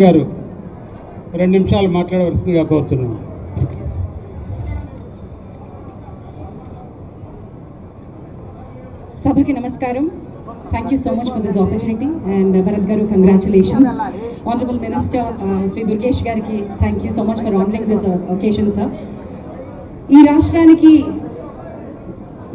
గారు 2 నిమిషాలు మాట్లాడవలసిందిగా కోరుతున్నాను. సభకి నమస్కారం. Thank you so much for this opportunity and Bharat Garu, congratulations. Honorable Minister Sri Durgesh Gariki, thank you so much for honoring this occasion, sir. ఈ రాష్ట్రానికి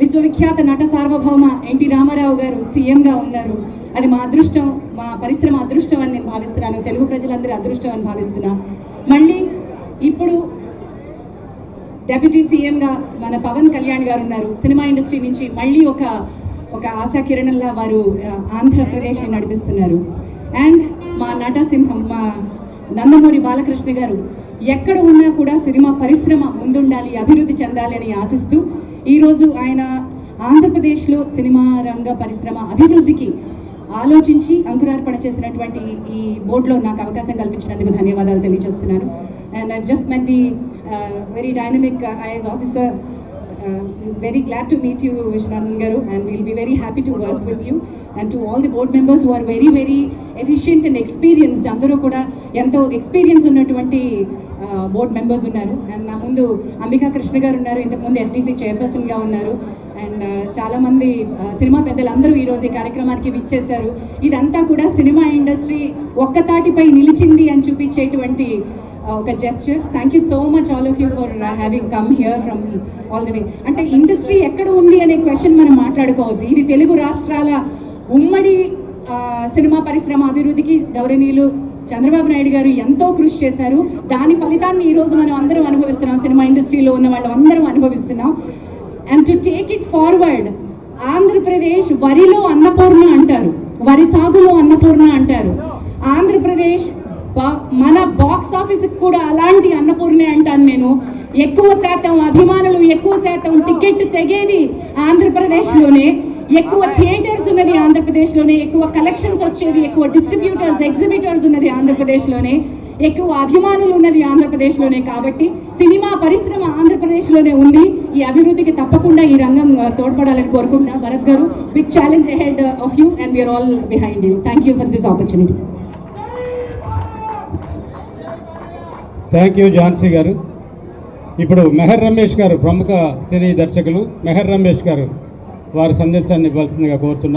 విశ్వవిఖ్యాత నట సార్వభౌమ ఎన్టీ రామారావు గారు సీఎంగా ఉన్నారు. అది మా అదృష్టం, మా పరిశ్రమ అదృష్టం అని నేను భావిస్తున్నాను. తెలుగు ప్రజలందరి అదృష్టం అని భావిస్తున్నా. మళ్ళీ ఇప్పుడు డెప్యూటీ సీఎంగా మన పవన్ కళ్యాణ్ గారు ఉన్నారు. సినిమా ఇండస్ట్రీ నుంచి మళ్ళీ ఒక ఆశాకిరణంలా వారు ఆంధ్రప్రదేశ్ని నడిపిస్తున్నారు. అండ్ మా నటసింహం మా నందమూరి బాలకృష్ణ గారు ఎక్కడ ఉన్నా కూడా సినిమా పరిశ్రమ ముందుండాలి, అభివృద్ధి చెందాలి అని ఆశిస్తూ ఈరోజు ఆయన ఆంధ్రప్రదేశ్లో సినిమా రంగ పరిశ్రమ అభివృద్ధికి ఆలోచించి అంకురార్పణ చేసినటువంటి ఈ బోర్డులో నాకు అవకాశం కల్పించినందుకు ధన్యవాదాలు తెలియజేస్తున్నాను. And I just met the very dynamic IAS officer. Very glad to meet you, Vishwanathan Garu, and we'll be very happy to work with you. And to all the board members who are very, very efficient and experienced, అందరూ కూడా ఎంతో experience ఉన్నటువంటి board members ఉన్నారు. And నా ముందు అంబికా కృష్ణ గారు ఉన్నారు, ఇంతకుముందు FDC చైర్పర్సన్గా ఉన్నారు. అండ్ చాలామంది సినిమా పెద్దలందరూ ఈరోజు ఈ కార్యక్రమానికి విచ్చేశారు. ఇదంతా కూడా సినిమా ఇండస్ట్రీ ఒక్కతాటిపై నిలిచింది అని చూపించేటువంటి ఒక gesture. Thank you so much all of you for having come here from all the way. అంటే ఇండస్ట్రీ ఎక్కడ ఉంది అనే క్వశ్చన్ మనం మాట్లాడుకోవద్దు. ఇది తెలుగు రాష్ట్రాల ఉమ్మడి సినిమా పరిశ్రమ అభివృద్ధికి గౌరవనీయులు చంద్రబాబు నాయుడు గారు ఎంతో కృషి చేశారు. దాని ఫలితాన్ని ఈరోజు మనం అందరం అనుభవిస్తున్నాం, సినిమా ఇండస్ట్రీలో ఉన్న వాళ్ళు అందరం అనుభవిస్తున్నాం. And to take it forward, Andhra Pradesh వరిలో అన్నపూర్ణ అంటారు, వరి సాగులో అన్నపూర్ణ అంటారు. ఆంధ్రప్రదేశ్ మన బాక్స్ ఆఫీస్కి కూడా అలాంటి అన్నపూర్ణే అంటాను నేను. ఎక్కువ శాతం అభిమానులు, ఎక్కువ శాతం టికెట్ తెగేది ఆంధ్రప్రదేశ్లోనే, ఎక్కువ థియేటర్స్ ఉన్నది ఆంధ్రప్రదేశ్లోనే, ఎక్కువ కలెక్షన్స్ వచ్చేది, ఎక్కువ డిస్ట్రిబ్యూటర్స్ ఎగ్జిబిటర్స్ ఉన్నది ఆంధ్రప్రదేశ్లోనే, ఎక్కువ అభిమానులు ఉన్నది ఆంధ్రప్రదేశ్లోనే. కాబట్టి సినిమా పరిశ్రమ ఆంధ్రప్రదేశ్లోనే ఉంది. ఈ అభివృద్ధికి తప్పకుండా ఈ రంగం తోడ్పడాలని కోరుకుంటున్నా. Bharat garu, big challenge ahead of you and we're all behind you. Thank you for this opportunity. Thank you Jhansi garu. ఇప్పుడు మెహర్ రమేష్ గారు, ప్రముఖ సినీ దర్శకులు మెహర్ రమేష్ గారు వారి సందేశాన్ని ఇవ్వాల్సిందిగా కోరుతున్నాం.